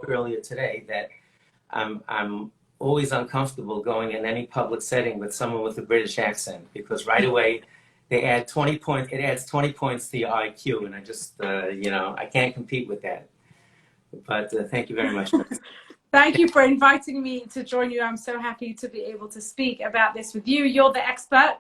earlier today that I'm always uncomfortable going in any public setting with someone with a British accent, because right away they add 20 points. It adds 20 points to your IQ, and I just, I can't compete with that. But thank you very much. Thank you for inviting me to join you. I'm so happy to be able to speak about this with you. You're the expert,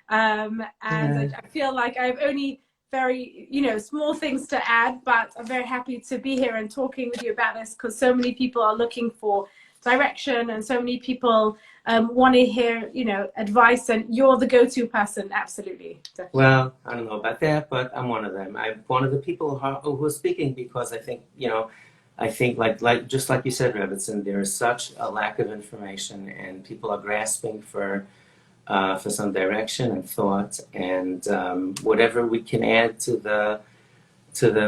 and I feel like I have only very, small things to add, but I'm very happy to be here and talking with you about this, because so many people are looking for direction, and so many people want to hear, advice, and you're the go-to person. Absolutely. Definitely. Well, I don't know about that, but I'm one of them. I'm one of the people who are speaking because I think, like just like you said, Rebbitzen, there is such a lack of information, and people are grasping for some direction and thought, and whatever we can add to the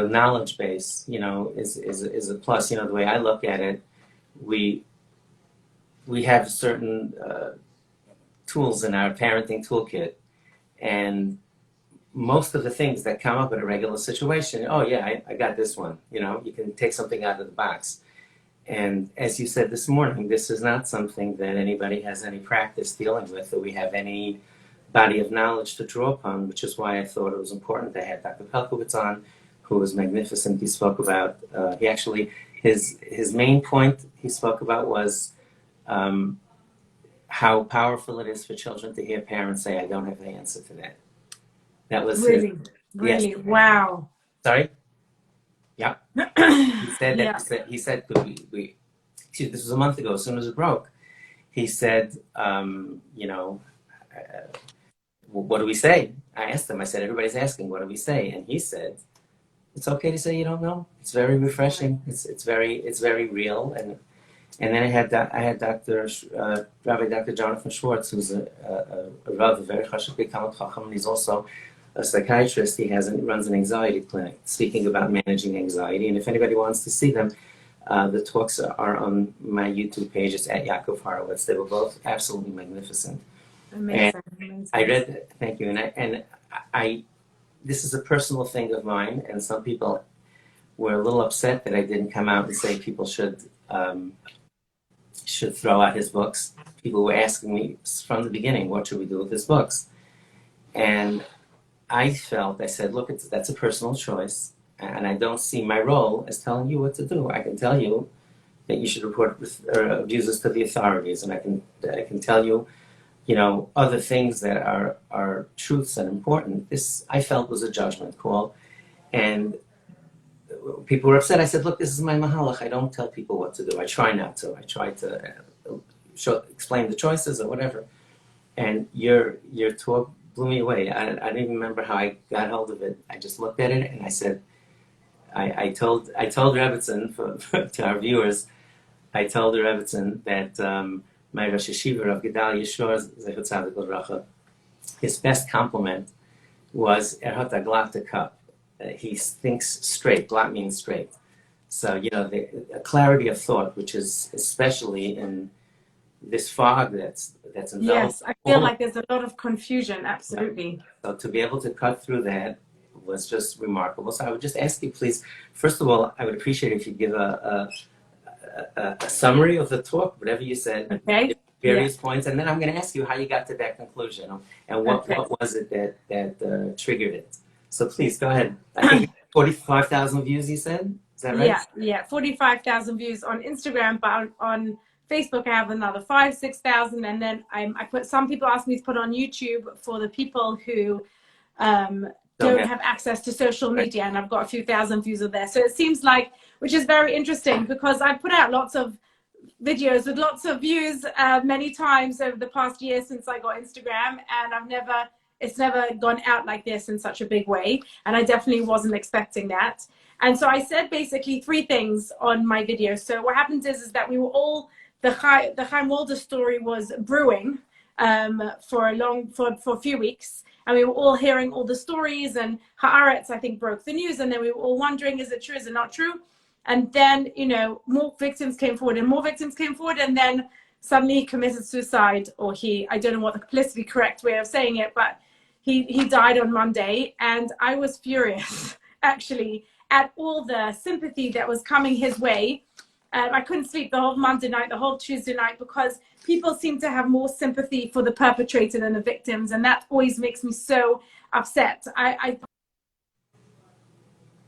knowledge base, is a plus. The way I look at it, we have certain tools in our parenting toolkit, and most of the things that come up in a regular situation, oh yeah, I got this one. You can take something out of the box. And as you said this morning, this is not something that anybody has any practice dealing with, or we have any body of knowledge to draw upon, which is why I thought it was important to have Dr. Pelkowitz on, who was magnificent. He spoke about, his main point he spoke about was how powerful it is for children to hear parents say, I don't have the answer to that. That was really, yes. Wow. Sorry? Yeah. He said that, he said, this was a month ago, as soon as it broke, he said, what do we say? I asked him, I said, everybody's asking, what do we say? And he said, it's okay to say you don't know. It's very refreshing. It's very real. And then I had Rabbi Dr. Jonathan Schwartz, who's a Rav, a very big Talmid Chacham, and he's also a psychiatrist. He runs an anxiety clinic, speaking about managing anxiety. And if anybody wants to see them, the talks are on my YouTube page. It's at Yaakov Horowitz. They were both absolutely magnificent. Amazing. I read, thank you, and I this is a personal thing of mine, and some people were a little upset that I didn't come out and say people should throw out his books. People were asking me from the beginning, what should we do with his books? And I said, look, that's a personal choice, and I don't see my role as telling you what to do. I can tell you that you should report abuses to the authorities, and I can tell you, other things that are truths and important. This, I felt, was a judgment call, and people were upset. I said, look, this is my mahalach. I don't tell people what to do. I try not to. I try to explain the choices or whatever. And your talk blew me away. I don't even remember how I got hold of it. I just looked at it and I said, I told Rebbitzen, to our viewers, I told the Rebbitzen that my Rosh Yeshiva of Gedalia Shor, his best compliment was hat a glatte cup. He thinks straight. Glatt means straight. So, the clarity of thought, which is especially in this fog that's enveloped. Yes, I feel like there's a lot of confusion. Absolutely. So to be able to cut through that was just remarkable. So I would just ask you, please, first of all, I would appreciate if you give a summary of the talk, whatever you said, okay. Various points, and then I'm going to ask you how you got to that conclusion, and what was it that triggered it. So please go ahead. I think 45,000 views, you said? Is that right? Yeah, 45,000 views on Instagram, but on Facebook I have another 6,000, and then I put, some people ask me to put on YouTube for the people who don't have access to social media, and I've got a few thousand views of there. So it seems like, which is very interesting, because I put out lots of videos with lots of views many times over the past year since I got Instagram, and it's never gone out like this in such a big way, and I definitely wasn't expecting that. And so I said basically 3 things on my video. So what happens is that we were all, the Chaim Walder story was brewing for a few weeks, and we were all hearing all the stories, and Haaretz, I think, broke the news, and then we were all wondering, is it true, is it not true? And then, more victims came forward, and more victims came forward, and then suddenly he committed suicide, or I don't know what the politically correct way of saying it, but he died on Monday. And I was furious, actually, at all the sympathy that was coming his way. I couldn't sleep the whole Monday night, the whole Tuesday night, because people seem to have more sympathy for the perpetrator than the victims. And that always makes me so upset. I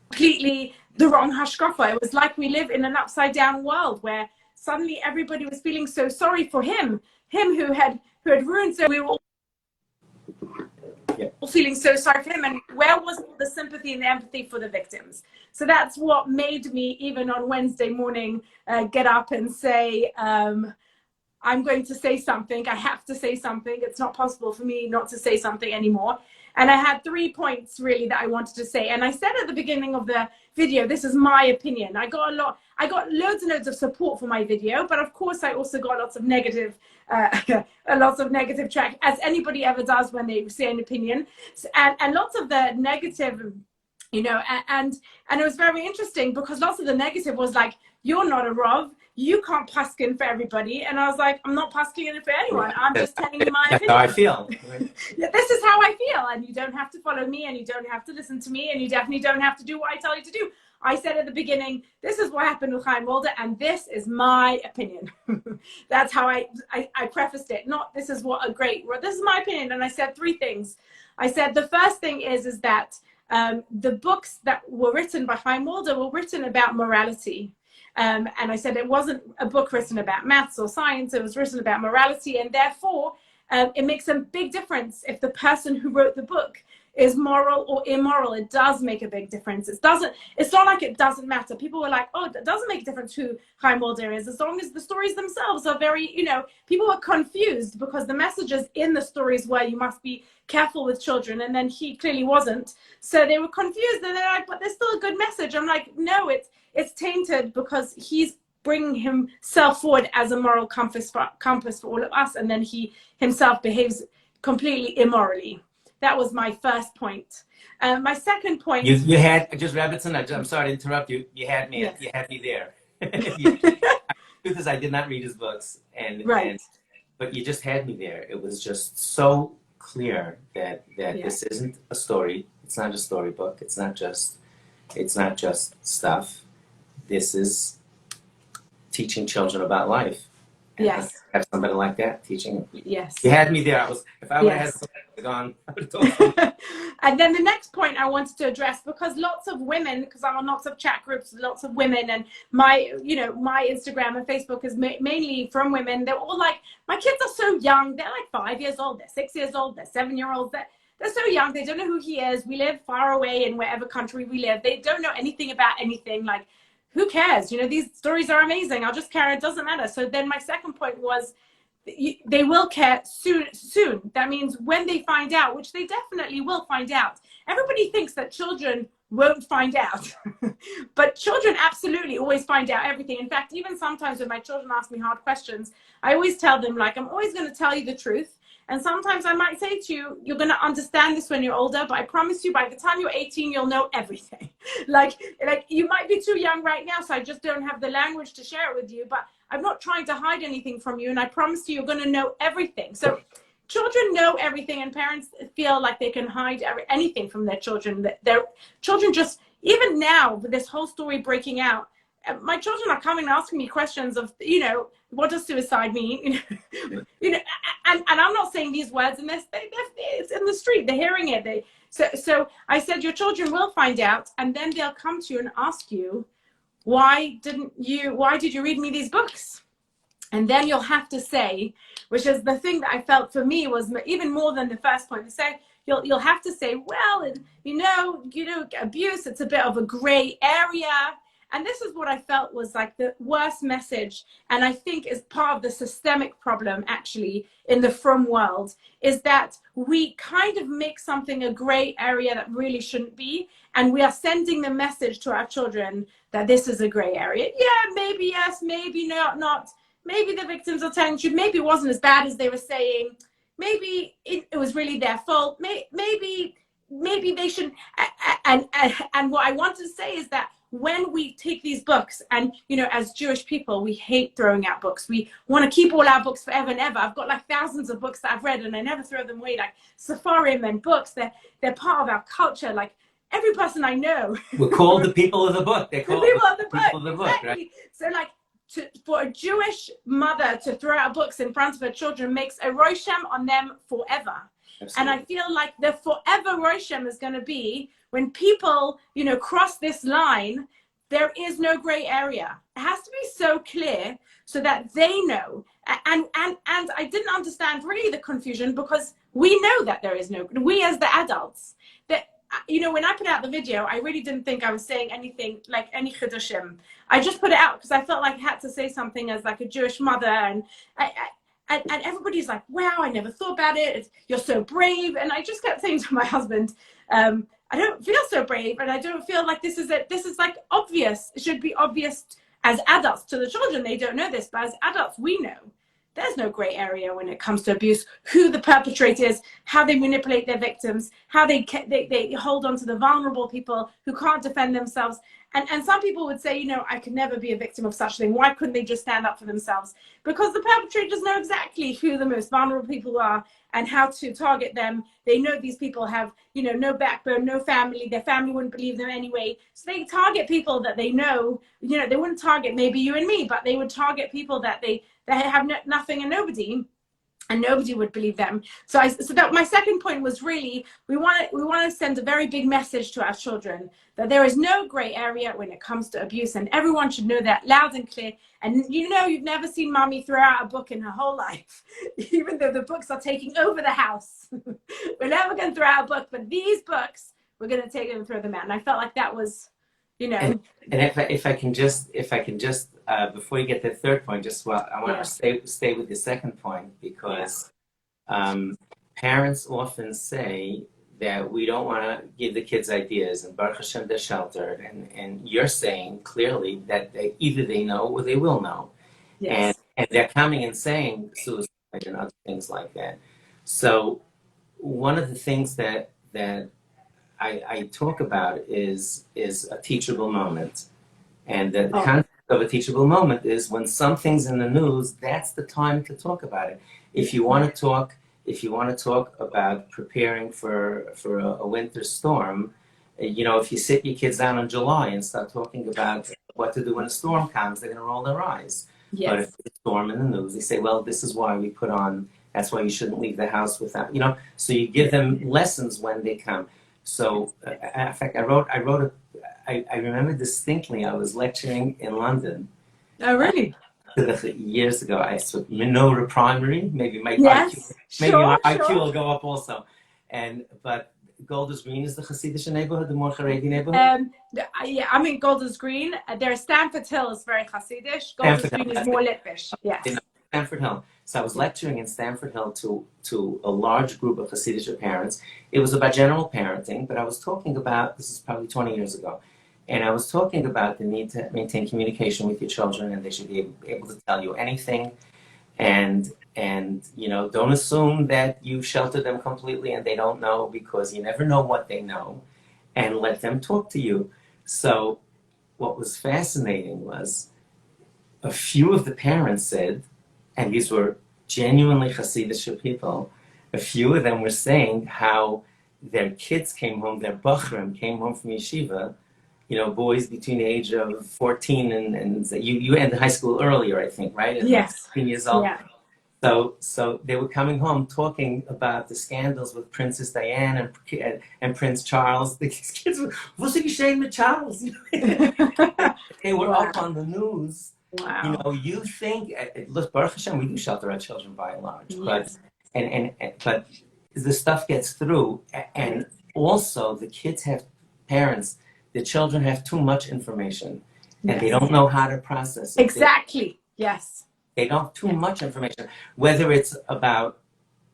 completely the wrong hashkafa. It was like we live in an upside down world where suddenly everybody was feeling so sorry for him who had ruined. So we were all feeling so sorry for him, and where was the sympathy and the empathy for the victims? So that's what made me, even on Wednesday morning, get up and say, I'm going to say something. I have to say something. It's not possible for me not to say something anymore. And I had 3 points really that I wanted to say. And I said at the beginning of the video, this is my opinion. I got loads and loads of support for my video, but of course I also got lots of negative, track, as anybody ever does when they say an opinion. And lots of the negative, you know, and it was very interesting because lots of the negative was like, you're not a Rav, you can't paskin for everybody. And I was like, I'm not paskin for anyone. I'm just telling you my opinion. That's how I feel. This is how I feel. And you don't have to follow me, and you don't have to listen to me, and you definitely don't have to do what I tell you to do. I said at the beginning, this is what happened with Chaim Walder, and this is my opinion. That's how I prefaced it. Not this is what a great, this is my opinion. And I said 3 things. I said the first thing is that the books that were written by Chaim Walder were written about morality. And I said it wasn't a book written about maths or science. It was written about morality, and therefore it makes a big difference if the person who wrote the book is moral or immoral. It does make a big difference. It's not like it doesn't matter. People were like, oh, it doesn't make a difference who Chaim Walder is, as long as the stories themselves are very, you know, people were confused because the messages in the stories were you must be careful with children, and then he clearly wasn't. So they were confused, and they're like, but there's still a good message. I'm like, no, it's tainted because he's bringing himself forward as a moral compass for all of us, and then he himself behaves completely immorally. That was my first point. My second point. You had just Rebbitzen. I'm sorry to interrupt you. You had me. Yes. You had me there. The truth is, I did not read his books, but you just had me there. It was just so clear that this isn't a story. It's not a storybook. It's not just stuff. This is teaching children about life. And yes. Have somebody like that teaching. Yes. You had me there. If I would have had somebody gone, I would have told you. And then the next point I wanted to address, because lots of women, because I'm on lots of chat groups, lots of women, and my Instagram and Facebook is mainly from women. They're all like, my kids are so young. They're like 5 years old. They're 6 years old. They're 7-year-olds. They're so young. They don't know who he is. We live far away in wherever country we live. They don't know anything about anything. Like, who cares? You know, these stories are amazing. I'll just care. It doesn't matter. So then my second point was they will care soon. That means when they find out, which they definitely will find out. Everybody thinks that children won't find out. But children absolutely always find out everything. In fact, even sometimes when my children ask me hard questions, I always tell them, like, I'm always going to tell you the truth. And sometimes I might say to you, you're going to understand this when you're older, but I promise you by the time you're 18, you'll know everything. like you might be too young right now, so I just don't have the language to share it with you, but I'm not trying to hide anything from you. And I promise you're going to know everything. So children know everything, and parents feel like they can hide anything from their children. Their children just, even now with this whole story breaking out, my children are coming and asking me questions of, you know, what does suicide mean? And I'm not saying these words, and it's in the street. They're hearing it. So I said, your children will find out, and then they'll come to you and ask you, why did you read me these books? And then you'll have to say, which is the thing that I felt for me was even more than the first point. You'll have to say, well, you know, abuse, it's a bit of a gray area. And this is what I felt was like the worst message, and I think is part of the systemic problem actually in the frum world, is that we kind of make something a gray area that really shouldn't be, and we are sending the message to our children that this is a gray area. Yeah, maybe yes, maybe not. Maybe the victims are telling you, maybe it wasn't as bad as they were saying. Maybe it was really their fault. Maybe they should. And what I want to say is that when we take these books, and, you know, as Jewish people, we hate throwing out books. We want to keep all our books forever and ever. I've got like thousands of books that I've read, and I never throw them away. Like Sefarim and books, they're part of our culture. Like every person I know. We're called the people of the book. They're called the people of the book. People of the book, exactly. right? So like, for a Jewish mother to throw out books in front of her children makes a roshem on them forever. Absolutely. And I feel like the forever roshem is going to be when people, you know, cross this line. There is no gray area. It has to be so clear so that they know. And I didn't understand really the confusion, because we know that there is no, we as the adults, that, you know, when I put out the video, I really didn't think I was saying anything like any chidushim. I just put it out because I felt like I had to say something as like a Jewish mother, and everybody's like, wow, I never thought about it. You're so brave. And I just kept saying to my husband, I don't feel so brave, and I don't feel like this is it. This is like obvious. It should be obvious as adults to the children. They don't know this, but as adults, we know. There's no gray area when it comes to abuse, who the perpetrator is, how they manipulate their victims, how they hold on to the vulnerable people who can't defend themselves. And some people would say, you know, I could never be a victim of such a thing. Why couldn't they just stand up for themselves? Because the perpetrators know exactly who the most vulnerable people are and how to target them. They know these people have, you know, no backbone, no family. Their family wouldn't believe them anyway. So they target people that they know. You know, they wouldn't target maybe you and me, but they would target people that have nothing and nobody. And nobody would believe them. So that my second point was really, we want to send a very big message to our children that there is no gray area when it comes to abuse, and everyone should know that loud and clear. And you know, you've never seen mommy throw out a book in her whole life, even though the books are taking over the house. We're never going to throw out a book, but these books, we're going to take them and throw them out. And I felt like that was, you know. And if I can just before you get to the third point, I want to stay with the second point, because parents often say that we don't want to give the kids ideas, and Baruch Hashem they're sheltered, and you're saying clearly that either they know or they will know. Yes. And they're coming and saying suicide and other things like that. So one of the things that I talk about is a teachable moment. And the concept of a teachable moment is when something's in the news, that's the time to talk about it. If you want to talk about preparing for a winter storm, you know, if you sit your kids down in July and start talking about what to do when a storm comes, they're going to roll their eyes. Yes. But if there's a storm in the news, they say, well, this is why we put on, that's why you shouldn't leave the house without, you know, so you give them lessons when they come. So, in fact, I remember distinctly, I was lecturing in London. Oh, really? Years ago, I took Menorah Primary. Maybe my IQ will go up also. But Golders Green is the Hasidic neighborhood, the more Haredi neighborhood? Yeah, I mean Golders Green. There's Stamford Hill is very Hasidic. Golders Green is more Litvish. Yes. Stamford Hill. So I was lecturing in Stamford Hill to a large group of Hasidic parents. It was about general parenting, but I was talking about, this is probably 20 years ago, and I was talking about the need to maintain communication with your children, and they should be able to tell you anything, and you know, don't assume that you shelter them completely and they don't know, because you never know what they know, and let them talk to you. So what was fascinating was a few of the parents said, and these were genuinely Hasidic people, a few of them were saying how their kids came home, their bachrim came home from yeshiva, you know, boys between the age of 14 and you ended high school earlier, I think, right? And yes. 16 years old. Yeah. So they were coming home talking about the scandals with Princess Diane and Prince Charles. The kids were, what's the shame with Charles? They were up on the news. Wow. You know, you think, look, Baruch Hashem, we do shelter our children by and large, yes. but the stuff gets through, and also the kids have parents, the children have too much information, and yes. They don't know how to process it. Exactly, yes. They don't have too much information, whether it's about,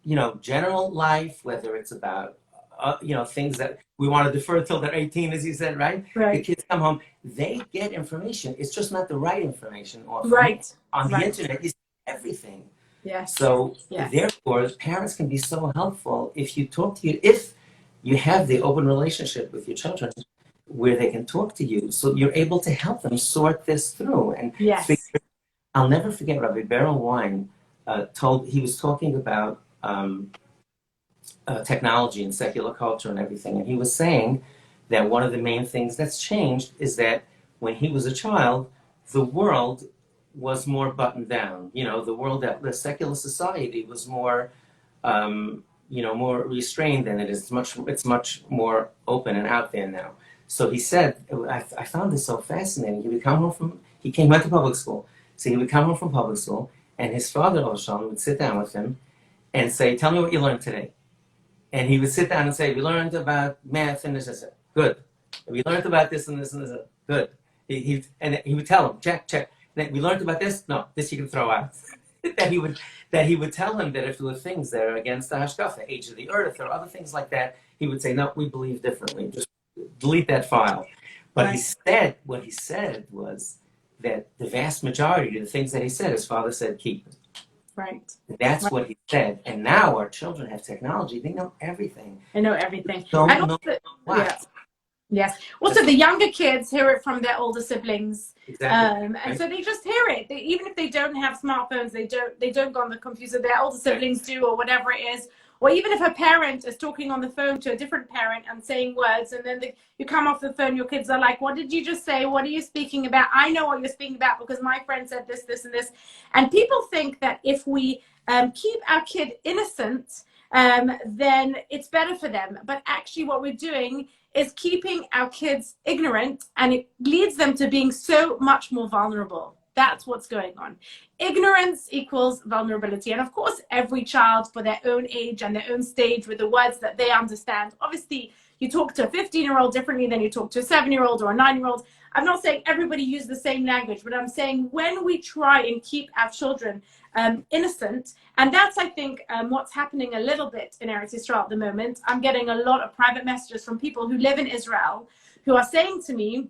you know, general life, whether it's about, you know, things that we want to defer till they're 18, as you said, right? Right. The kids come home, they get information. It's just not the right information. Or right. On the right. internet, you see everything. Yes. So yes. Therefore, parents can be so helpful if you talk to you, if you have the open relationship with your children where they can talk to you, so you're able to help them sort this through. And yes. I'll never forget Rabbi Beryl Wine he was talking about technology and secular culture and everything. And he was saying that one of the main things that's changed is that when he was a child, the world was more buttoned down. You know, the secular society was more, more restrained than it is. It's much more open and out there now. So he said, I found this so fascinating. He went to public school. So he would come home from public school, and his father, would sit down with him and say, tell me what you learned today. And he would sit down and say, we learned about math and this. Good. We learned about this and this and this. Good. He would tell him, check. We learned about this. No, this you can throw out. that he would tell him that if there were things that are against the hashkafa, age of the earth, or other things like that, he would say, no, we believe differently. Just delete that file. But what he said was that the vast majority of the things that he said, his father said, keep. Right. That's what he said. And now our children have technology. They know everything. They know everything. Don't know what. Yeah. Yes. Also, the younger kids hear it from their older siblings, Exactly. and so they just hear it. Even if they don't have smartphones, they don't go on the computer. Their older siblings do, or whatever it is. Or even if a parent is talking on the phone to a different parent and saying words, and then you come off the phone, your kids are like, "What did you just say? What are you speaking about? I know what you're speaking about because my friend said this, this, and this." And people think that if we keep our kid innocent, then it's better for them. But actually, what we're doing is keeping our kids ignorant, and it leads them to being so much more vulnerable. That's what's going on. Ignorance equals vulnerability. And of course, every child for their own age and their own stage with the words that they understand. Obviously, you talk to a 15-year-old differently than you talk to a 7-year-old or a 9-year-old. I'm not saying everybody use the same language, but I'm saying when we try and keep our children innocent, and that's, I think, what's happening a little bit in Eretz Yisrael at the moment. I'm getting a lot of private messages from people who live in Israel who are saying to me,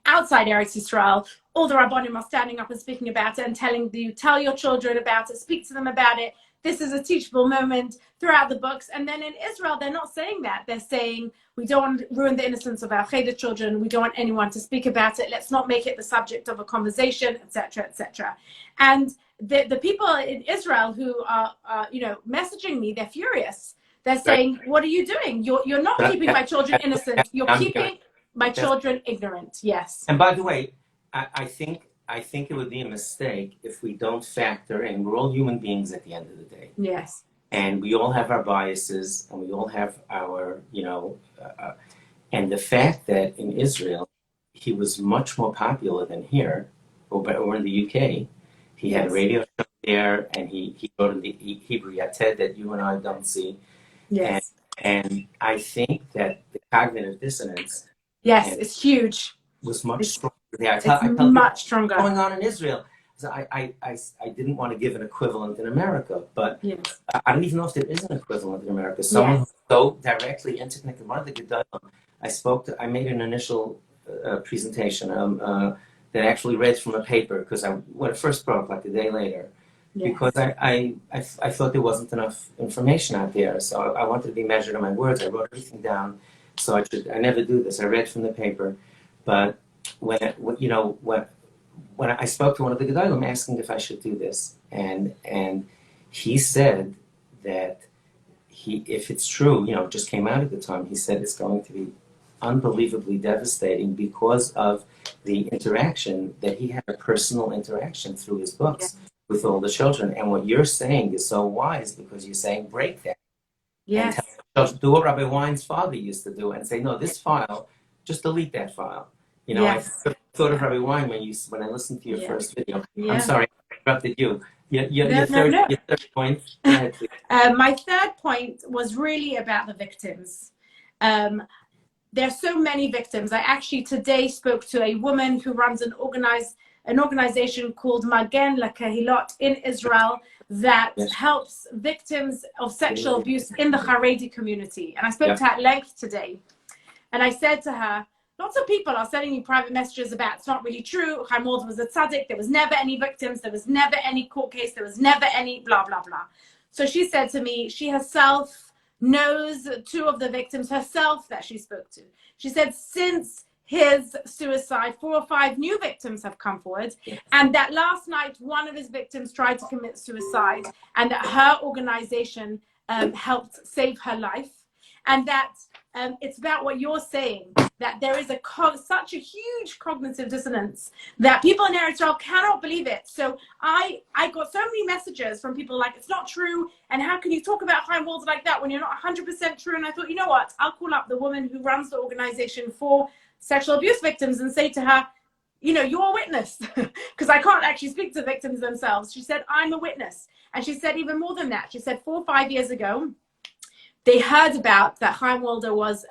outside Eretz Yisrael, all the Rabbanim are standing up and speaking about it and telling you, tell your children about it, speak to them about it. This is a teachable moment throughout the books. And then in Israel, they're not saying that. They're saying, we don't want to ruin the innocence of our Cheder children. We don't want anyone to speak about it. Let's not make it the subject of a conversation, etc., etc. And the people in Israel who are messaging me, they're furious. They're saying, what are you doing? You're not keeping my children innocent. You're keeping my children ignorant. Yes. And by the way, I think it would be a mistake if we don't factor in. We're all human beings at the end of the day. Yes. And we all have our biases, and we all have our, and the fact that in Israel, he was much more popular than here, or in the UK. He had a radio show there, and he wrote in the Hebrew Yated that you and I don't see. Yes. And I think that the cognitive dissonance. Yes, it's huge. Was much stronger there. It's much stronger. What's going on in Israel? So I didn't want to give an equivalent in America, but yes. I don't even know if there is an equivalent in America. Someone who's so directly interconnected. One of the Gedolim, I made an initial presentation that actually read from a paper because when it first broke, like a day later, because I thought there wasn't enough information out there. So I wanted to be measured on my words. I wrote everything down. So I never do this. I read from the paper, but when I spoke to one of the Gedolim asking if I should do this, and he said that if it's true, it just came out at the time. He said it's going to be unbelievably devastating because of the interaction that he had, a personal interaction through his books with all the children. And what you're saying is so wise because you're saying break that. Yes. And do what Rabbi Wein's father used to do and say, no, this file, just delete that file. I thought of Rabbi Wein when I listened to your first video. Yeah. I'm sorry, I interrupted you. Your third point. Go ahead, please. My third point was really about the victims. There are so many victims. I actually today spoke to a woman who runs an organization called Magen LaKehilot in Israel that helps victims of sexual abuse in the Haredi community. And I spoke to her at length today. And I said to her, lots of people are sending me private messages about it's not really true. Chaim Walder was a tzaddik. There was never any victims. There was never any court case. There was never any blah, blah, blah. So she said to me, she herself knows two of the victims herself that she spoke to. She said since his suicide, 4 or 5 new victims have come forward, and that last night one of his victims tried to commit suicide, and that her organization helped save her life, and that it's about what you're saying, that there is such a huge cognitive dissonance that people in Israel cannot believe it. So I got so many messages from people like, it's not true, and how can you talk about Chaim Walder like that when you're not 100% true? And I thought, you know what, I'll call up the woman who runs the organization for sexual abuse victims and say to her, you know, you're a witness, because I can't actually speak to victims themselves. She said, I'm a witness. And she said even more than that. She said 4 or 5 years ago, they heard about that Chaim Walder was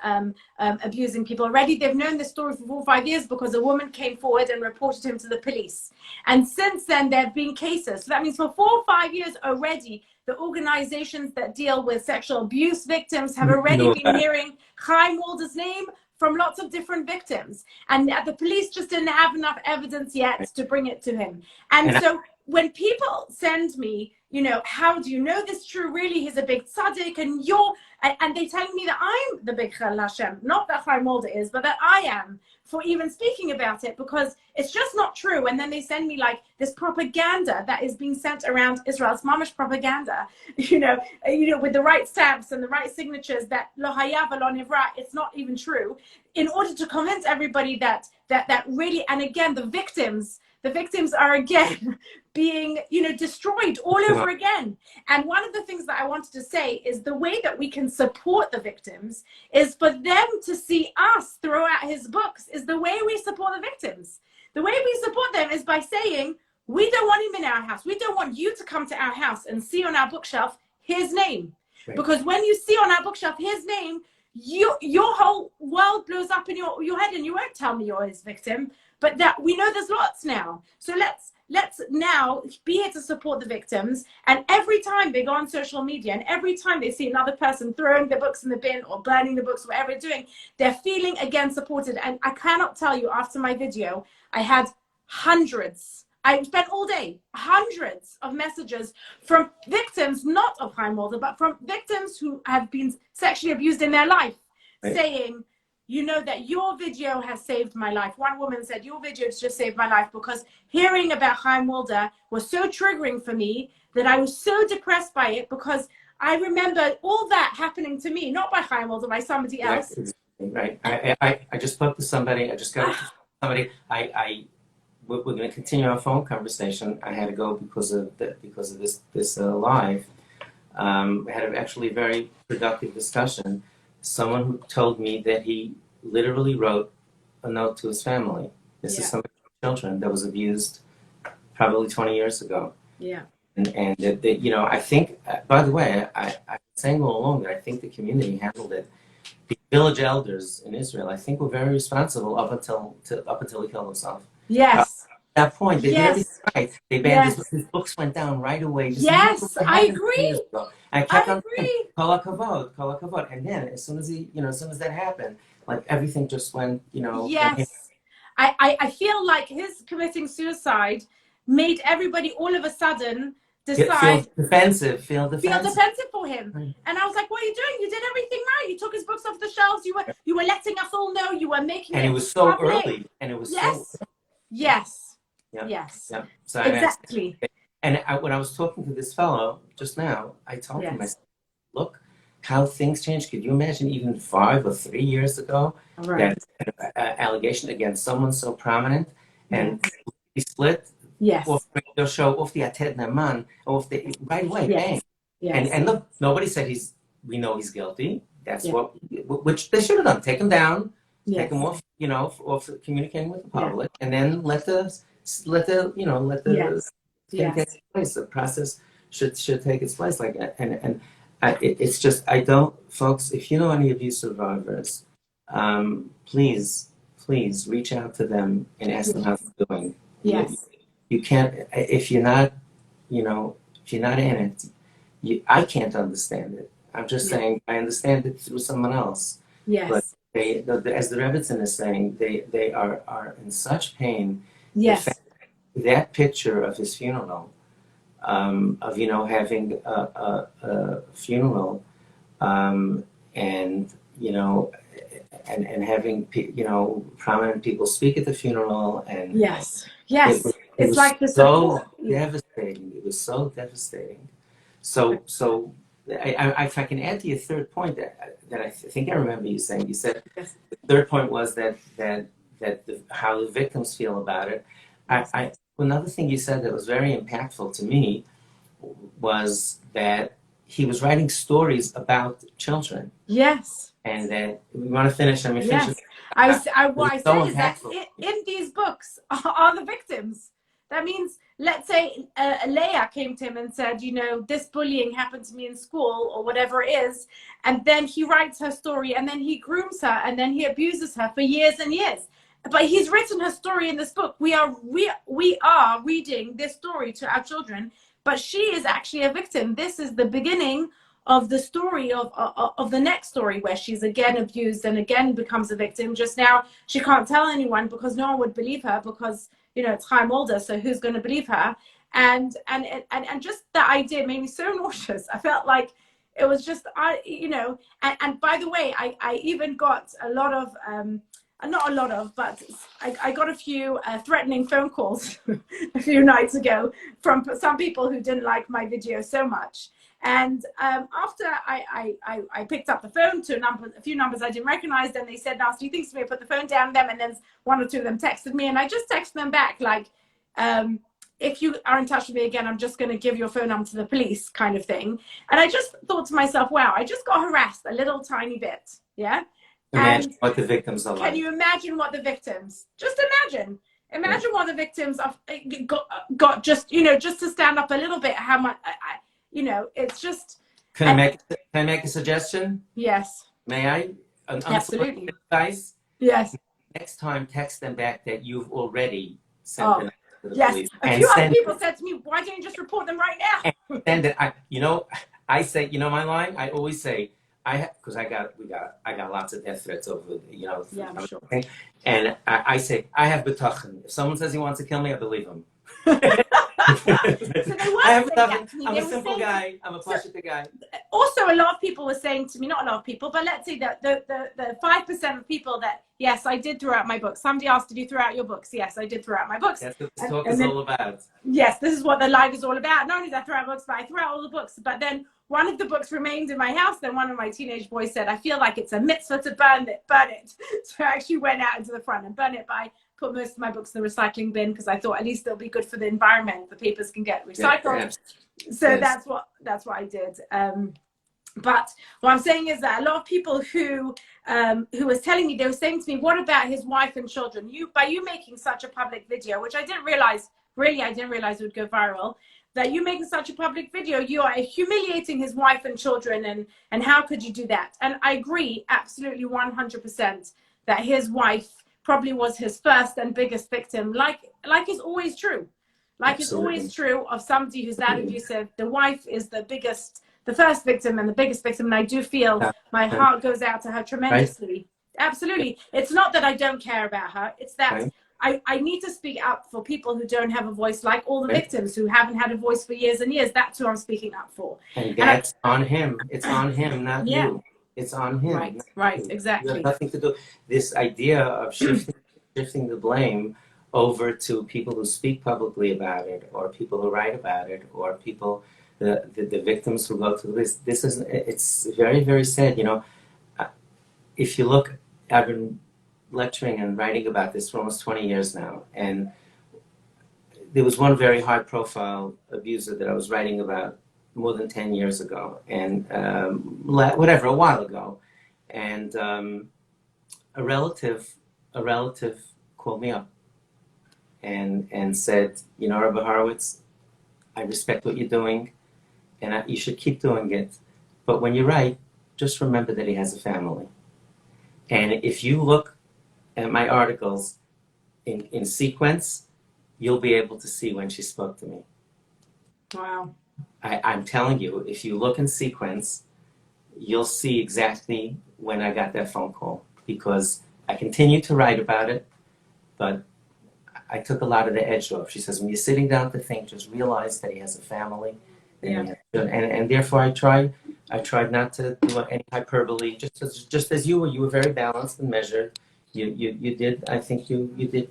abusing people already. They've known this story for 4 or 5 years because a woman came forward and reported him to the police. And since then, there have been cases. So that means for 4 or 5 years already, the organizations that deal with sexual abuse victims have already been hearing Chaim Walder's name from lots of different victims. And the police just didn't have enough evidence yet to bring it to him. And so when people send me, you know, how do you know this is true? Really, he's a big tzaddik, and they telling me that I'm the big Chal Hashem, not that Chaim Walder is, but that I am, for even speaking about it, because it's just not true. And then they send me like this propaganda that is being sent around Israel. It's mamish propaganda, you know, with the right stamps and the right signatures that lo haya v'lo nivra, it's not even true, in order to convince everybody that really, and again, the victims are again being, you know, destroyed all over again. And one of the things that I wanted to say is the way that we can support the victims is for them to see us throw out his books, is the way we support the victims. The way we support them is by saying, we don't want him in our house. We don't want you to come to our house and see on our bookshelf his name. Right. Because when you see on our bookshelf his name, your whole world blows up in your head, and you won't tell me you're his victim. But that we know there's lots now. So let's now be here to support the victims. And every time they go on social media and every time they see another person throwing the books in the bin or burning the books, whatever they're doing, they're feeling again supported. And I cannot tell you, after my video, I had hundreds. I spent all day, hundreds of messages from victims, not of Chaim Walder, but from victims who have been sexually abused in their life, saying, you know, that your video has saved my life. One woman said, your video has just saved my life, because hearing about Chaim Walder was so triggering for me that I was so depressed by it, because I remember all that happening to me, not by Chaim Walder, by somebody else. Right. I just spoke to somebody. I just got to somebody. We're going to continue our phone conversation. I had to go because of this live. I had an actually very productive discussion. Someone who told me that he literally wrote a note to his family. This is somebody's children that was abused probably 20 years ago. Yeah. And that, you know, I think, by the way, I've been saying all along that I think the community handled it. The village elders in Israel, I think, were very responsible up until he killed himself. Yes. At that point, they did everything right. They banned his books went down right away. Just I agree. And I kept on saying, kol hakavod. And then, as soon as that happened, like everything just went, you know. Yes. I feel like his committing suicide made everybody all of a sudden decide. Feel defensive for him. Right. And I was like, what are you doing? You did everything right. You took his books off the shelves. You were letting us all know. You were making it. And it was so early. And it was Yes. Yep. Yes. Yep. So exactly. And when I was talking to this fellow just now, I told him, I said, look how things changed. Could you imagine even 5 or 3 years ago, that allegation against someone so prominent, and he split off the radio show, off the Ated Naman, right away, bang. Yes. And look, nobody said we know he's guilty. That's which they should have done. Take him down, take him off, you know, off communicating with the public, and then let the thing take its place. The process should take its place. Like, and it's just, I don't, folks, if you know any abuse survivors, please reach out to them and ask them how they're doing. Yes. You can't, if you're not in it, I can't understand it. I'm just saying, I understand it through someone else. Yes. But as the Rebbitzen is saying, they are in such pain. Yes. That picture of his funeral, of, you know, having a funeral, and, you know, and having, you know, prominent people speak at the funeral, and it was like so devastating. It was so devastating. So if I can add to your third point that I think I remember you saying, you said Yes. the third point was that how the victims feel about it. Another thing you said that was very impactful to me was that he was writing stories about children. Yes. And that we want to finish. I mean, Yes. finish. What I So said is that impactful. in these books are the victims. That means, let's say Leah came to him and said, you know, this bullying happened to me in school or whatever it is. And then he writes her story and then he grooms her and then he abuses her for years and years. But he's written her story in this book. We are reading this story to our children, but she is actually a victim. This is the beginning of the story of the next story where she's again abused and again becomes a victim. Just now she can't tell anyone because no one would believe her because, you know, it's Chaim Walder, so who's going to believe her? And just the idea made me so nauseous. I felt like it was just, you know, and by the way, I even got a lot of not a lot of, but I got a few threatening phone calls a few nights ago from some people who didn't like my video so much. And after I picked up the phone to a few numbers I didn't recognize, then they said nasty things to me. I put the phone down them, and then one or two of them texted me, and I just texted them back like, if you are in touch with me again, I'm just going to give your phone number to the police, kind of thing. And I just thought to myself, wow, I just got harassed a little tiny bit, yeah. Imagine what the victims are like. Can you imagine what the victims? Just imagine. Imagine what the victims of got just, you know, just to stand up a little bit. How much, you know, it's just. Can I make a suggestion? Yes. May I? Absolutely. Guys. Yes. Next time, text them back that you've already sent them to the police. A few other people said to me, "Why don't you just report them right now?" And then I say, you know, my line. I always say. Because I got lots of death threats over, you know. Yeah, I'm sure. And I say, I have betachin. If someone says he wants to kill me, I believe him. So they weren't saying I'm a simple guy. I'm a pashut guy. Also, a lot of people were saying to me, not a lot of people, but let's say that the 5% of people that, yes, I did throw out my books. Somebody asked, did you throw out your books? Yes, I did throw out my books. That's what this talk is all about. Yes, this is what the live is all about. Not only did I throw out books, but I threw out all the books. But then one of the books remained in my house. Then one of my teenage boys said, I feel like it's a mitzvah to burn it. So I actually went out into the front and burned it. But I put most of my books in the recycling bin because I thought at least they'll be good for the environment. The papers can get recycled. Yeah, so yes. That's what I did. But what I'm saying is that a lot of people who was telling me, they were saying to me, what about his wife and children? By you making such a public video, which I didn't realize it would go viral, that you making such a public video, you are humiliating his wife and children, and how could you do that? And I agree absolutely 100% that his wife probably was his first and biggest victim, like is always true. Like absolutely. It's always true of somebody who's that abusive. The wife is the first victim and the biggest victim, and I do feel my heart goes out to her tremendously. Right. Absolutely. It's not that I don't care about her. It's that right. I need to speak up for people who don't have a voice, like all the victims who haven't had a voice for years and years. That's who I'm speaking up for. And that's on him. It's on him, not you. It's on him. Right, exactly. You have nothing to do. This idea of shifting the blame over to people who speak publicly about it, or people who write about it, or people, the victims who go through this. It's very, very sad. You know, if you look, I've been lecturing and writing about this for almost 20 years now, and there was one very high-profile abuser that I was writing about more than 10 years ago, and a while ago, and a relative called me up and said, you know, Rabbi Horowitz, I respect what you're doing, and you should keep doing it, but when you write, just remember that he has a family. And if you look at my articles in sequence, you'll be able to see when she spoke to me. Wow. I'm telling you, if you look in sequence, you'll see exactly when I got that phone call, because I continued to write about it, but I took a lot of the edge off. She says, when you're sitting down to think, just realize that he has a family. Yeah. And therefore I tried not to do any hyperbole, just as you were very balanced and measured. You did, I think you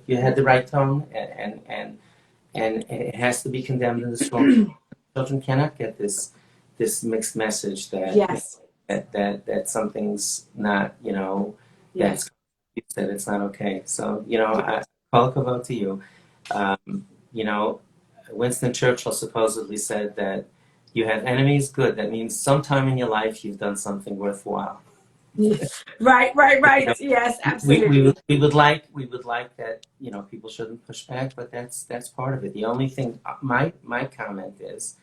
had the right tone, and it has to be condemned in the strong. Children cannot get this this mixed message that Yes. that something's not, Yes. that it's not okay. So, all kavod to you. You know, Winston Churchill supposedly said that you have enemies, good. That means sometime in your life you've done something worthwhile. Right. Yes, absolutely. We would like that, people shouldn't push back, but that's part of it. The only thing, my comment is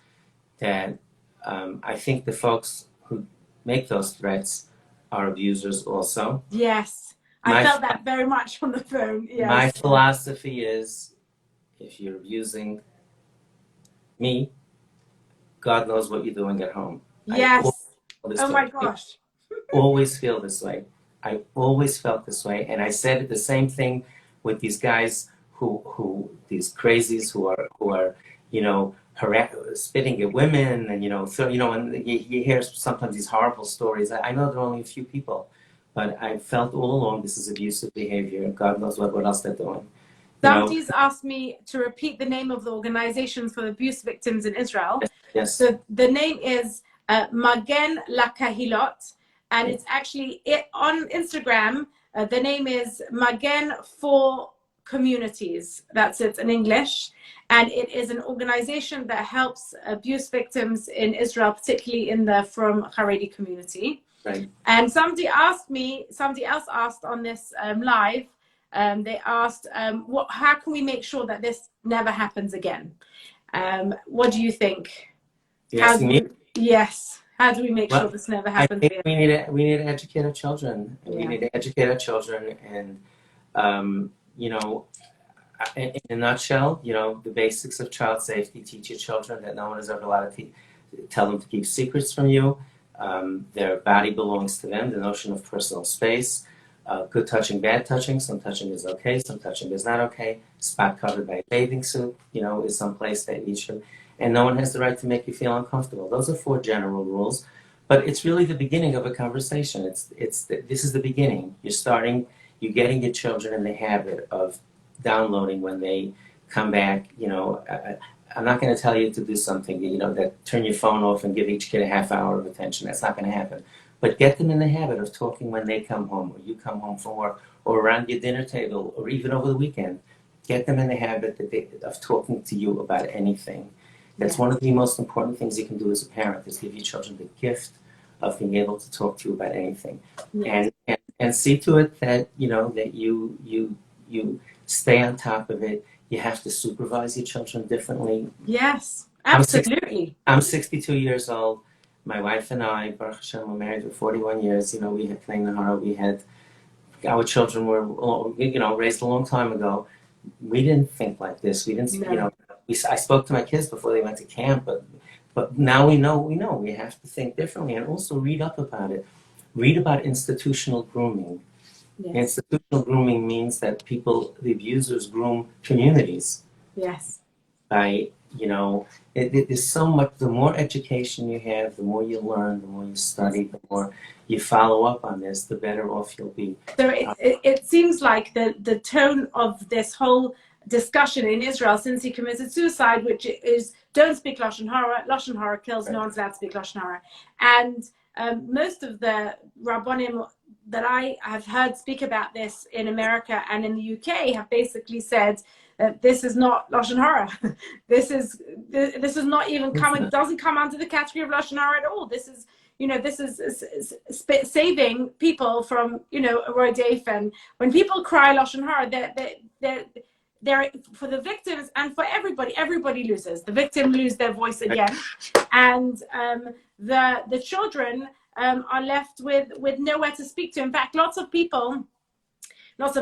that I think the folks who make those threats are abusers also. Yes. I My felt that very much on the phone. my Yes. philosophy is, if you're abusing me, God knows what you're doing at home. I always Yes. feel this Oh way. my gosh. Always feel this way. I always felt this way, and I said the same thing with these guys these crazies who are spitting at women, and and you hear sometimes these horrible stories. I know there are only a few people, but I felt all along this is abusive behavior, and God knows what else they're doing. Somebody's asked me to repeat the name of the organization for abuse victims in Israel. Yes. So the name is Magen Lakahilot, and it's actually on Instagram. The name is Magen for Communities. That's it in English. And it is an organization that helps abuse victims in Israel, particularly in the from Haredi community. Right. And somebody else asked on this live, they asked, how can we make sure that this never happens again? What do you think? Yes. How do we make sure this never happens again? We need to educate our children. Yeah. We need to educate our children, and in a nutshell, the basics of child safety: teach your children that no one is ever allowed to tell them to keep secrets from you. Their body belongs to them. The notion of personal space. Good touching, bad touching. Some touching is okay. Some touching is not okay. Spot covered by a bathing suit, is someplace that you should. And no one has the right to make you feel uncomfortable. Those are 4 general rules, but it's really the beginning of a conversation. This is the beginning. You're getting your children in the habit of downloading when they come back. I'm not going to tell you to do something, that turn your phone off and give each kid a half hour of attention. That's not going to happen. But get them in the habit of talking when they come home, or you come home from work, or around your dinner table, or even over the weekend. Get them in the habit of talking to you about anything. That's one of the most important things you can do as a parent, is give your children the gift of being able to talk to you about anything. Yes. And see to it that, that you stay on top of it. You have to supervise your children differently. Yes, absolutely. I'm 62 years old. My wife and I, Baruch Hashem, were married for 41 years. We had Klein Nahara. Our children were, raised a long time ago. We didn't think like this. We didn't, I spoke to my kids before they went to camp, but now we know we have to think differently, and also read up about it. Read about institutional grooming. Yes. Institutional grooming means that the abusers groom communities. Yes. By, there's so much, the more education you have, the more you learn, the more you study, the more you follow up on this, the better off you'll be. So it seems like the tone of this whole discussion in Israel since he committed suicide, which is don't speak Lashon Hara. Lashon Hara kills. Right. No one's allowed to speak Lashon Hara. And most of the Rabbonim that I have heard speak about this in America and in the UK have basically said that this is not Lashon Hara. This is not even doesn't come under the category of Lashon Hara at all. This is saving people from a rodef. And when people cry Lashon Hara, they're for the victims and for everybody loses. The victim lose their voice again, and the children are left with nowhere to speak to. In fact, lots of people have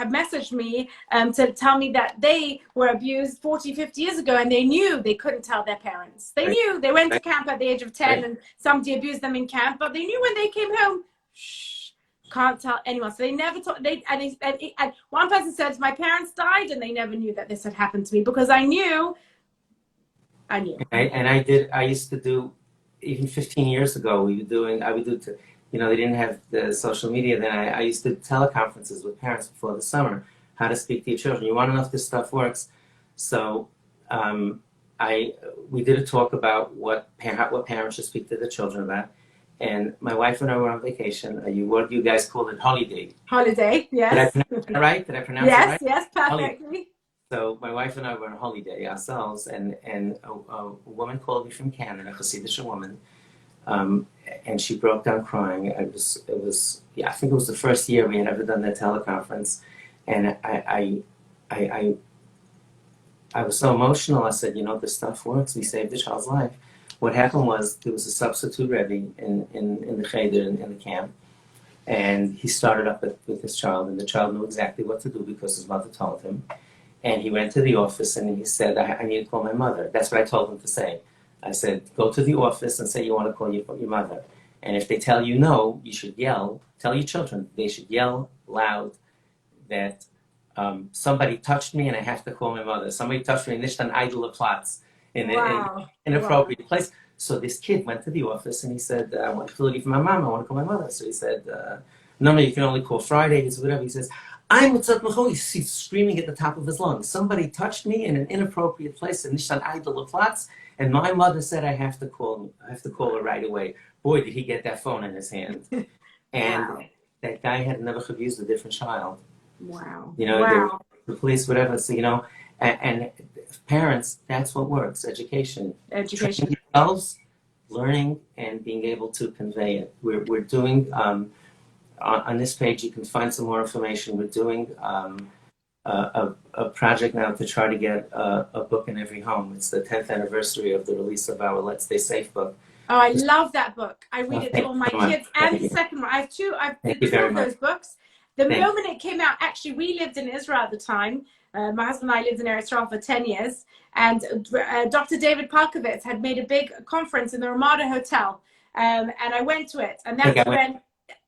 messaged me to tell me that they were abused 40, 50 years ago, and they knew they couldn't tell their parents. They knew. They went to camp at the age of 10 and somebody abused them in camp, but they knew when they came home, can't tell anyone. So they never told. And one person said, my parents died and they never knew that this had happened to me, because I knew. I used to do, even 15 years ago, they didn't have the social media then. I used to do teleconferences with parents before the summer, how to speak to your children. You want to know if this stuff works. So we did a talk about what parents should speak to their children about. And my wife and I were on vacation. What do you guys call it? Holiday. Holiday, Did I yes. pronounce it right? Did I pronounce it Yes, right? yes, Holiday. perfectly. So my wife and I were on holiday ourselves, and a woman called me from Canada, a Hasidic woman, and she broke down crying. I think it was the first year we had ever done that teleconference, and I was so emotional. I said, this stuff works. We saved the child's life. What happened was there was a substitute Rebbe in the Cheder, in the camp, and he started up with his child, and the child knew exactly what to do because his mother told him. And he went to the office and he said, I need to call my mother. That's what I told him to say. I said, go to the office and say you want to call your mother. And if they tell you no, you should yell. Tell your children they should yell loud that somebody touched me and I have to call my mother. Somebody touched me, nicht an idle plots in an inappropriate place. So this kid went to the office and he said, I want to leave my mom. I want to call my mother. So he said, no, you can only call Fridays, whatever. He says, he's screaming at the top of his lungs. Somebody touched me in an inappropriate place in Nishan Idol Platz, and my mother said I have to call her right away. Boy, did he get that phone in his hand. And wow. That guy had never abused a different child. Wow. Wow. The police, whatever. So, and parents, that's what works. Education. Training yourselves, learning, and being able to convey it. We're doing. On this page, you can find some more information. We're doing a project now to try to get a book in every home. It's the 10th anniversary of the release of our Let's Stay Safe book. Oh, I love that book. I read it to all my kids. And the second one, I have two of those books. The moment it came out, actually, we lived in Israel at the time. My husband and I lived in Israel for 10 years. And Dr. David Parkovitz had made a big conference in the Ramada Hotel. And I went to it. And that's when...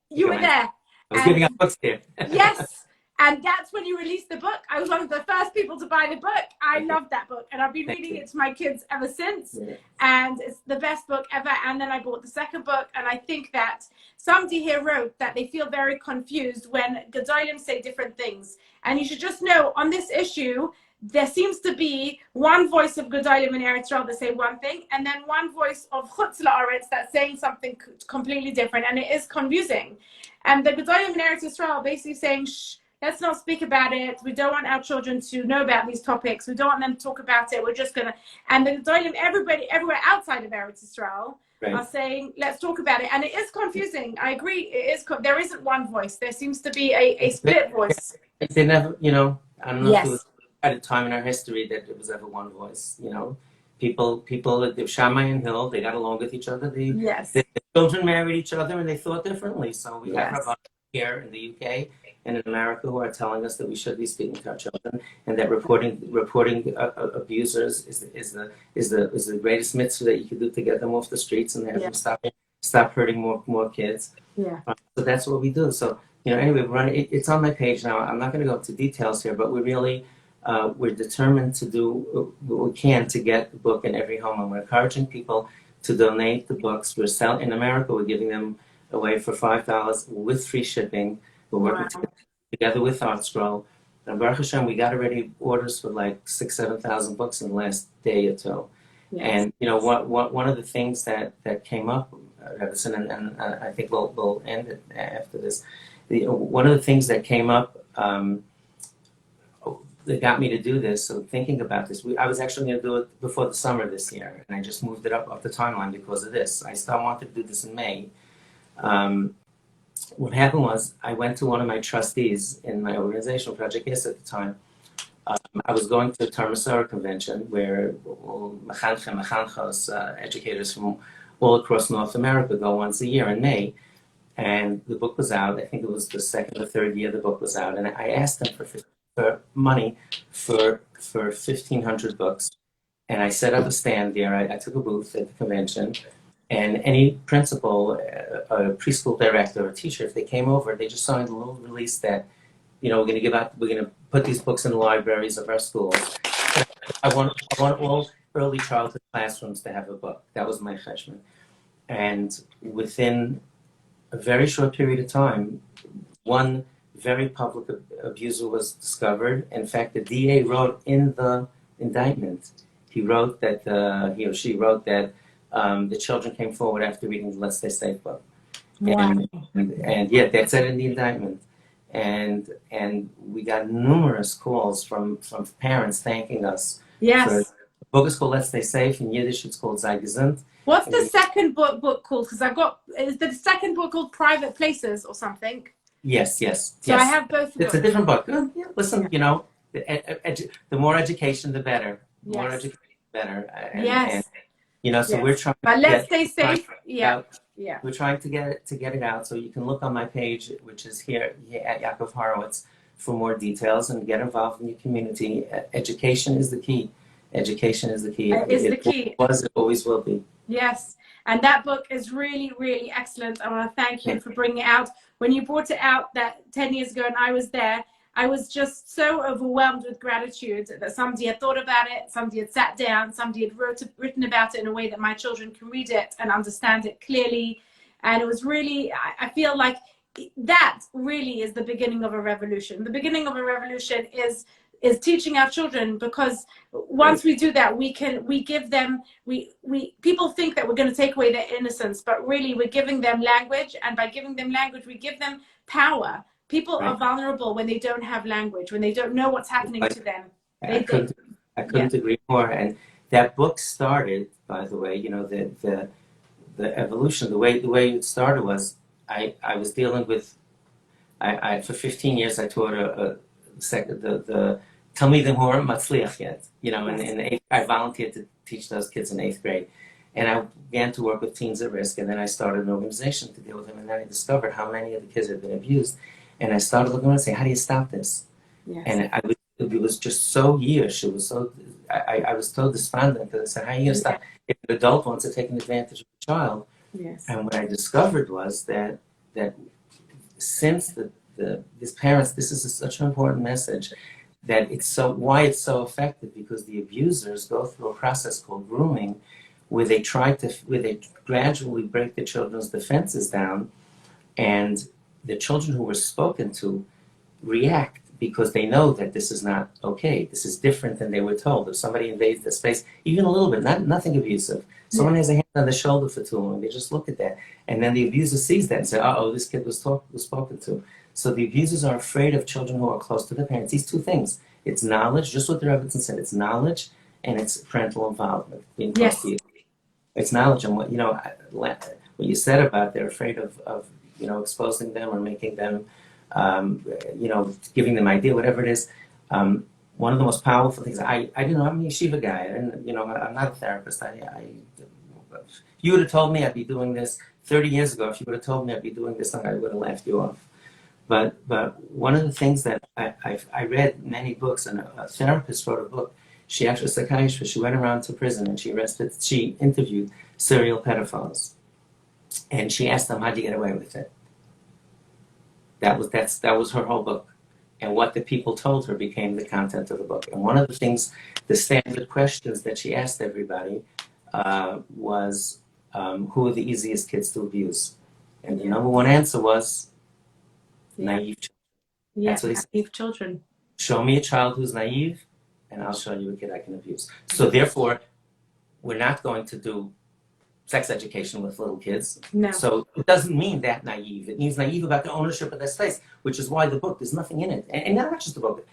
You were there. I was giving out books there. Yes. And that's when you released the book. I was one of the first people to buy the book. I loved that book. And I've been reading it to my kids ever since. Yeah. And it's the best book ever. And then I bought the second book. And I think that somebody here wrote that they feel very confused when Gedolim say different things. And you should just know on this issue, there seems to be one voice of Gedolim in Eretz Yisrael that say one thing, and then one voice of Chutz La'aretz that's saying something completely different, and it is confusing. And the Gedolim in Eretz Yisrael basically saying, shh, let's not speak about it. We don't want our children to know about these topics. We don't want them to talk about it. We're just going to... And the Gedolim, everybody, everywhere outside of Eretz Yisrael are saying, let's talk about it. And it is confusing. I agree. It is. There isn't one voice. There seems to be a split voice. They never, I don't know if it was at a time in our history that there was ever one voice. People at Shammai and Hill, they got along with each other. The children married each other and they thought differently. So we have Rabbi here in the UK and in America who are telling us that we should be speaking to our children, and that reporting abusers is the greatest mitzvah that you can do to get them off the streets and have them stop hurting more kids. Yeah. So that's what we do. So anyway, it's on my page now. I'm not going to go into details here, but we're determined to do what we can to get the book in every home, and we're encouraging people to donate the books. In America, we're giving them away for $5 with free shipping. We're working together with ArtScroll. And Baruch Hashem, we got already orders for like 6,000-7,000 books in the last day or two. Yes. And one of the things that came up, Rebbitzen, and I think we'll end it after this. One of the things that came up that got me to do this, so thinking about this, I was actually going to do it before the summer this year, and I just moved it up the timeline because of this. I still wanted to do this in May. What happened was I went to one of my trustees in my organizational project at the time. I was going to the Tarmasara convention where all educators from all across North America go once a year in May. And the book was out. I think it was the second or third year the book was out. And I asked them for money for 1,500 books. And I set up a stand there. I took a booth at the convention. And any principal, a preschool director, or a teacher, if they came over, they just signed a little release that, we're going to put these books in the libraries of our schools. I want all early childhood classrooms to have a book. That was my cheshbon. And within a very short period of time, one very public abuser was discovered. In fact, the DA wrote in the indictment, he wrote that he or she wrote that the children came forward after reading the Let's Stay Safe book. Wow. And yeah, that said in the indictment. And we got numerous calls from parents thanking us. Yes. For, the book is called Let's Stay Safe. In Yiddish, it's called Sei Gesund. What's the second book called? Because is the second book called Private Places or something? Yes. So I have both of them. It's a different book. Yeah, listen, you know, the more education, the better. The more education, the better. And, you know, so we're trying. But Let's Stay Safe. Yeah. We're trying to get it out. So you can look on my page, which is here at Yaakov Horowitz, for more details and get involved in your community. Education is the key. Education is the key. It was, it always will be. Yes. And that book is really, really excellent. I want to thank you for bringing it out. When you brought it out that 10 years ago and I was there, I was just so overwhelmed with gratitude that somebody had thought about it, somebody had sat down, somebody had written about it in a way that my children can read it and understand it clearly. And it was really, I feel like that really is the beginning of a revolution. The beginning of a revolution is teaching our children, because once we do that, we give them, people think that we're going to take away their innocence, but really we're giving them language, and by giving them language, we give them power. People are vulnerable when they don't have language, when they don't know what's happening to them. I couldn't agree more. And that book started, by the way, you know, the evolution, the way it started was, I was dealing with, I for 15 years I taught the Talmidim who weren't Matzliach yet, you know, and I volunteered to teach those kids in 8th grade. And I began to work with teens at risk, and then I started an organization to deal with them, and then I discovered how many of the kids had been abused. And I started looking around and saying, how do you stop this? Yes. And it was just so years. It was so, I was so despondent, because I said, how are you going to stop if an adult wants to take advantage of a child? Yes. And what I discovered was that since these parents, this is such an important message, that why it's so effective, because the abusers go through a process called grooming, where they gradually break the children's defenses down, and the children who were spoken to react because they know that this is not okay. This is different than they were told. If somebody invades the space, even a little bit, nothing abusive, someone has a hand on the shoulder for too long, they just look at that, and then the abuser sees that and says, uh-oh, this kid was spoken to. So the abusers are afraid of children who are close to their parents. These two things. It's knowledge, just what the Rebbitzen said. It's knowledge, and it's parental involvement, being close to you. It's knowledge, and what you said about they're afraid of you know, exposing them or making them, you know, giving them idea, whatever it is. One of the most powerful things, I didn't know, I'm a yeshiva guy, and you know, I'm not a therapist. If you would have told me I'd be doing this 30 years ago, if you would have told me I'd be doing this, I would have laughed you off. But one of the things that I read many books, and a therapist wrote a book. She actually, a psychiatrist, she went around to prison and she interviewed serial pedophiles, and she asked them, how'd you get away with it? That was her whole book, and what the people told her became the content of the book. And one of the things, the standard questions that she asked everybody was, who are the easiest kids to abuse? And the number one answer was naive children. Yeah, that's what he said. naive children. Show me a child who's naive, and I'll show you a kid I can abuse. So therefore, we're not going to do sex education with little kids. No. So it doesn't mean that naive. It means naive about the ownership of their space, which is why the book, there's nothing in it. And not just the book.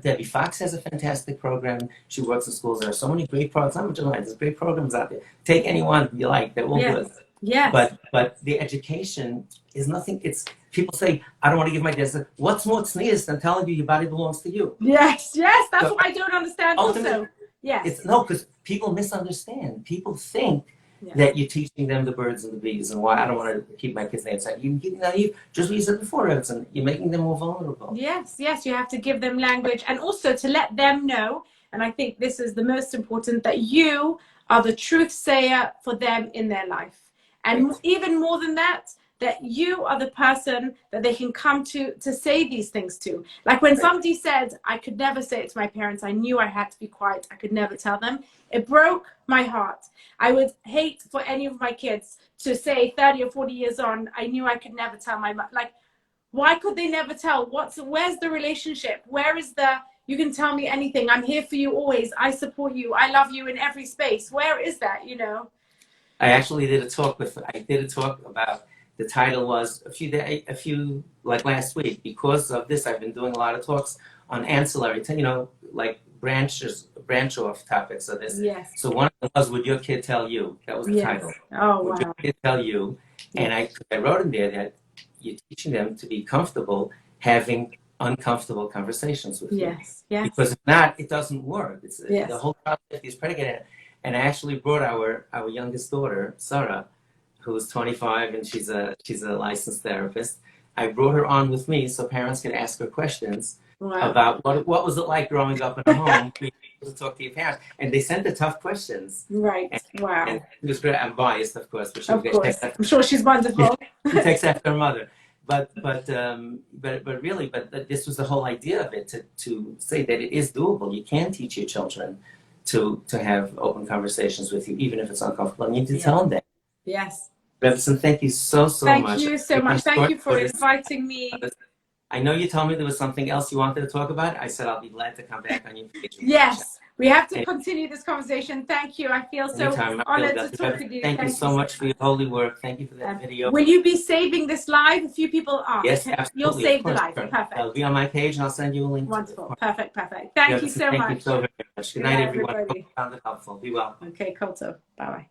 Debbie Fox has a fantastic program. She works in schools. There are so many great programs. Not much in line. There's great programs out there. Take any one you like. They're all good. Yes. But the education is nothing. It's people say, I don't want to give my kids. What's more tznius than telling you your body belongs to you? Yes. That's what I don't understand also. Yes. No, because people misunderstand. People think that you're teaching them the birds and the bees, and why I don't want to keep my kids outside. You're getting naive, just what you said before, Rebbitzen. You're making them more vulnerable. Yes, you have to give them language, and also to let them know, and I think this is the most important, that you are the truth sayer for them in their life. And even more than that you are the person that they can come to say these things to. Like when somebody said, I could never say it to my parents, I knew I had to be quiet, I could never tell them. It broke my heart. I would hate for any of my kids to say 30 or 40 years on, I knew I could never tell my mom. Like, why could they never tell? Where's the relationship? Where is the you can tell me anything. I'm here for you always. I support you. I love you in every space. Where is that, you know? I actually did a talk about, the title was like last week. Because of this, I've been doing a lot of talks on ancillary, you know, like branch off topics of this. Yes. So one of them was, would your kid tell you? That was the title. Oh, would your kid tell you? And I wrote in there that you're teaching them to be comfortable having uncomfortable conversations with you. Yes. Because if not, it doesn't work. The whole process is predicated. And I actually brought our youngest daughter, Sarah, who's 25 and she's a licensed therapist. I brought her on with me so parents could ask her questions about what was it like growing up in a home, being able to talk to your parents. And they sent the tough questions. Right. And it was great. I'm biased, of course, but I'm sure she's wonderful. She takes after her mother. But really, this was the whole idea of it, to say that it is doable. You can teach your children to have open conversations with you, even if it's uncomfortable. And you need to tell them that. Yes. Rebbitzen, thank you so much. Thank you so much. Thank you for inviting me. I know you told me there was something else you wanted to talk about. I said I'll be glad to come back on your page. Yes, we have to continue this conversation. Thank you. I feel so honored to talk with you. Thank you so much for your holy work. Thank you for that video. Will you be saving this live? A few people are. Yes, absolutely. You'll save the live. Perfect. I'll be on my page and I'll send you a link. Wonderful. Perfect. Thank you so much. Thank you so very much. Good night, everyone. Everybody. Found it helpful. Be well. Okay, Koto. Bye-bye.